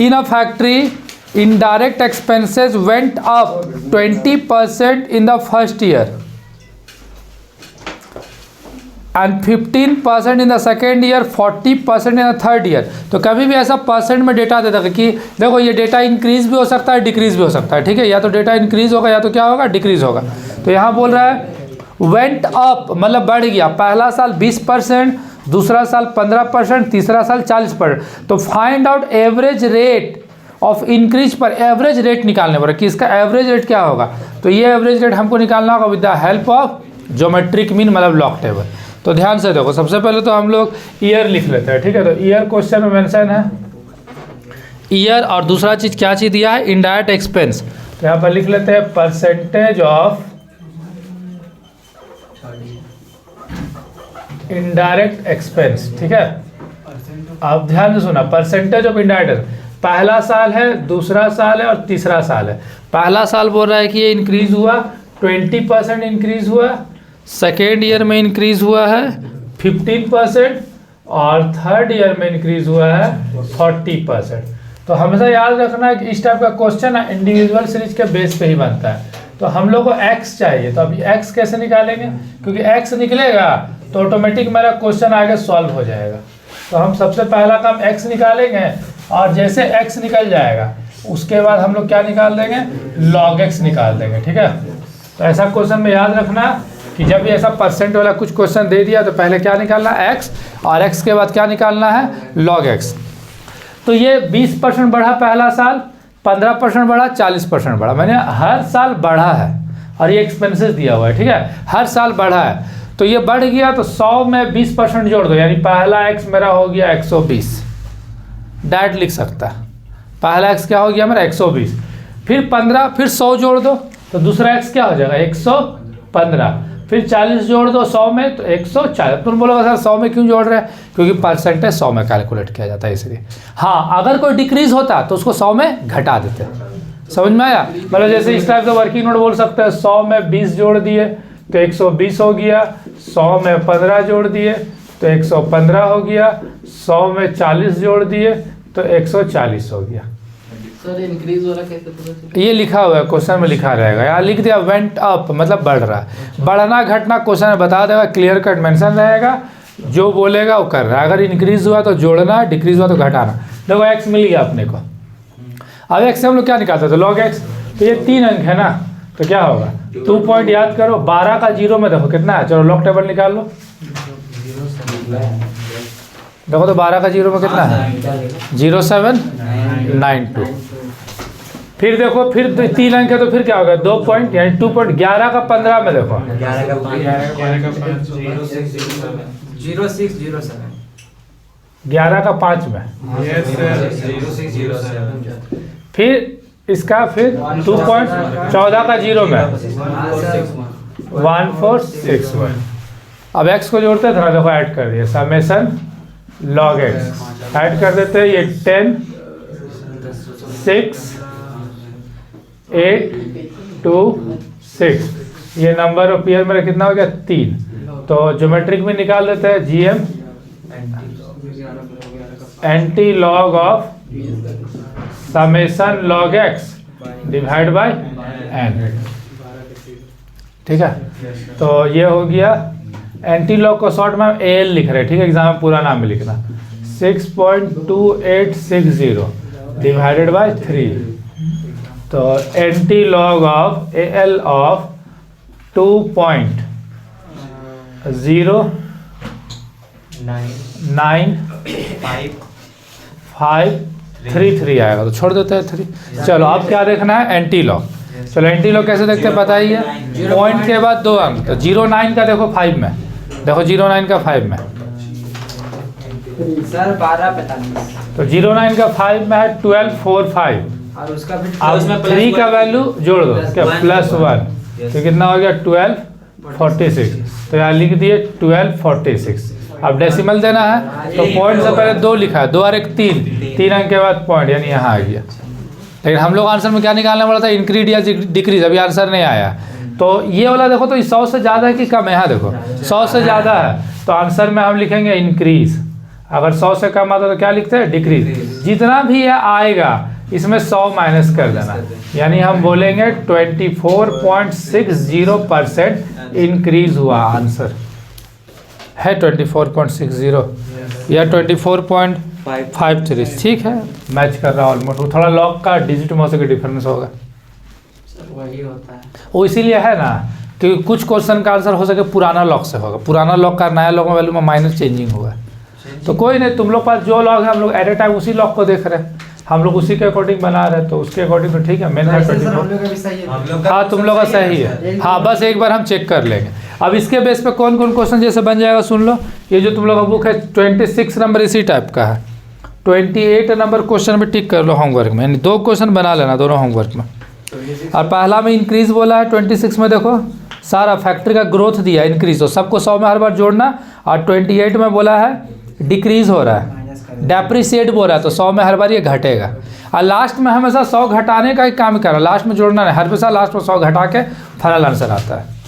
In a factory indirect expenses went up 20% in the first year and 15% in the second year, 40% in the third year। तो कभी भी ऐसा percent में data देता है कि देखो ये डेटा इंक्रीज भी हो सकता है, डिक्रीज भी हो सकता है, ठीक है, या तो डेटा इंक्रीज होगा या तो क्या होगा, डिक्रीज होगा। तो यहाँ बोल रहा है वेंट अप मतलब बढ़ गया, पहला साल 20%, दूसरा साल 15%, तीसरा साल 40%। तो find out average rate of increase पर, एवरेज रेट निकालने पर कि इसका एवरेज रेट क्या होगा। तो ये एवरेज रेट हमको निकालना होगा with the help of geometric mean मतलब लॉग टेबल। तो ध्यान से देखो, सबसे पहले तो हम लोग ईयर लिख लेते हैं, ठीक है। तो ईयर क्वेश्चन में मेंशन है ईयर, और दूसरा चीज़ क्या चीज़ दिया है, इनडायरेक्ट एक्सपेंस। तो यहाँ पर लिख लेते हैं परसेंटेज ऑफ इनडायरेक्ट एक्सपेंस, ठीक है। अब ध्यान से सुना, परसेंटेज ऑफ इनडायरेक्ट, पहला साल है, दूसरा साल है और तीसरा साल है। पहला साल बोल रहा है कि ये इंक्रीज हुआ 20% इंक्रीज हुआ, सेकेंड ईयर में इंक्रीज हुआ है 15% और थर्ड ईयर में इंक्रीज हुआ है 40%। तो हमेशा याद रखना है कि इस टाइप का क्वेश्चन इंडिविजुअल सीरीज के बेस पे ही बनता है। तो हम लोग को एक्स चाहिए, तो अभी एक्स कैसे निकालेंगे, क्योंकि एक्स निकलेगा तो ऑटोमेटिक मेरा क्वेश्चन आगे सॉल्व हो जाएगा। तो हम सबसे पहला काम एक्स निकालेंगे, और जैसे एक्स निकल जाएगा उसके बाद हम लोग क्या निकाल देंगे, लॉग एक्स निकाल देंगे, ठीक है। तो ऐसा क्वेश्चन में याद रखना कि जब भी ऐसा परसेंट वाला कुछ क्वेश्चन दे दिया तो पहले क्या निकालना है, एक्स, और एक्स के बाद क्या निकालना है, लॉग एक्स। तो ये 20% बढ़ा पहला साल, 15% बढ़ा, 40% बढ़ा, मैंने हर साल बढ़ा है, और ये एक्सपेंसेस दिया हुआ है, ठीक है, हर साल बढ़ा है। तो ये बढ़ गया तो 100 में 20% जोड़ दो, यानी पहला एक्स मेरा हो गया 120, डायरेक्ट लिख सकता है। पहला एक्स क्या हो गया मेरा 120, फिर 15, फिर 100 जोड़ दो तो दूसरा एक्स क्या हो जाएगा 115, फिर 40 जोड़ दो 100 में तो 140। तुम बोलोगे सर 100 में क्यों जोड़ रहे हैं, क्योंकि परसेंटेज 100 में कैलकुलेट किया जाता है इसलिए। हाँ, अगर कोई डिक्रीज होता तो उसको 100 में घटा देते, समझ में आया। मतलब जैसे इस टाइप का वर्किंग नोट बोल सकते हैं, 100 में 20 जोड़ दिए तो 120 हो गया, 100 में 15 जोड़ दिए तो 115 हो गया, 100 में 40 जोड़ दिए तो 140 हो गया। सर इंक्रीज हो रहा कैसे पता, ये लिखा हुआ है क्वेश्चन में, लिखा रहेगा, यहाँ लिख दिया वेंट अप मतलब बढ़ रहा है। बढ़ना घटना क्वेश्चन में बता देगा, क्लियर कट मेंशन रहेगा, जो बोलेगा वो कर रहा है। अगर इंक्रीज हुआ तो जोड़ना, डिक्रीज हुआ तो घटाना। देखो एक्स मिल गया अपने को, अब एक्स से हम लोग क्या निकालते थे, लॉग एक्स। तो ये 3 अंक है ना, तो क्या होगा 2 पॉइंट याद करो, 12 का 0 में देखो कितना है, चलो लॉग टेबल निकाल लो। देखो तो 12 का 0 में कितना है 0792। फिर देखो फिर 3 अंक है तो फिर क्या होगा 2 पॉइंट, यानी 2 पॉइंट। 11 का 15 में देखो 11 का 5 में, फिर इसका फिर 2 पॉइंट, 14 का 0 में 1461। अब एक्स को जोड़ते थे ना, देखो ऐड कर दिए, समेशन लॉग एक्स ऐड कर देते हैं, ये 10 6 8 2 6, ये नंबर ऑफ पेयर मेरा कितना हो गया 3। तो ज्योमेट्रिक में निकाल देते हैं, GM anti log of summation log X divide by N, ठीक है। तो ये हो गया, एंटी लॉग को शॉर्ट में हम एल लिख रहे हैं, ठीक है, एग्जाम में पूरा नाम भी लिखना, 6.2860 डिवाइडेड बाय 3। तो anti log of L of 2.095533 आएगा, तो छोड़ देते हैं 3। चलो अब क्या देखना है, एंटी लॉग। चलो एंटी लॉग कैसे देखते हैं बताइए, पॉइंट के बाद 2 अंक, तो 09 का देखो 5 में, देखो 09 का 5 में सर 1245, तो 09 का 5 में है 1245, और उसका फिर अब 3 का वैल्यू जोड़ दो क्या +1, तो कितना हो गया 1246। तो यहाँ लिख दिए 1246। अब डेसिमल देना है तो पॉइंट से पहले 2 लिखा है, 2 और 1 3 अंक के बाद पॉइंट, यानी यहाँ आ गया। लेकिन हम लोग आंसर में क्या निकालने वाला था, इंक्रीज या डिक्रीज, अभी आंसर नहीं आया। तो ये वाला देखो तो 100 से ज़्यादा है कि कम है, यहाँ देखो 100 से ज़्यादा है, तो आंसर में हम लिखेंगे इंक्रीज। अगर 100 से कम आता तो क्या लिखते हैं, डिक्रीज। जितना भी ये आएगा इसमें 100 माइनस कर देना, यानी हम बोलेंगे 24.60% इंक्रीज हुआ। आंसर है 24.60 या 24.53। ठीक है, मैच कर रहा है ऑलमोस्ट। वो थोड़ा लॉग का डिजिट में से डिफरेंस होगा, सर वही होता है। वो इसीलिए है ना कि कुछ क्वेश्चन का आंसर हो सके पुराना लॉग से होगा, पुराना लॉग का नया लॉग में वैल्यू में माइनस चेंजिंग होगा। तो कोई नहीं, तुम लोग पास जो लॉग है हम लोग एट ए टाइम उसी लॉग को देख रहे हैं, हम लोग उसी के अकॉर्डिंग बना रहे हैं, तो उसके अकॉर्डिंग तो ठीक है। मैंने हाँ, तुम लोग का सही है। हाँ, बस एक बार हम चेक कर लेंगे। अब इसके बेस पे कौन कौन क्वेश्चन जैसे बन जाएगा सुन लो। ये जो तुम लोग का बुक है 26 नंबर इसी टाइप का है, 28 नंबर क्वेश्चन में टिक कर लो होमवर्क में, यानी 2 क्वेश्चन बना लेना दोनों होमवर्क में। और पहला में इंक्रीज बोला है, 26 में देखो सारा फैक्ट्री का ग्रोथ दिया इंक्रीज, तो सबको 100 में हर बार जोड़ना। और 28 में बोला है डिक्रीज हो रहा है, डेप्रिसिएट बोल रहा है, तो 100 में हर बार ये घटेगा। और लास्ट में हमेशा 100 घटाने का ही काम कर रहा है, लास्ट में जोड़ना नहीं, हर हमेशा लास्ट में 100 घटा के फाइनल आंसर आता है।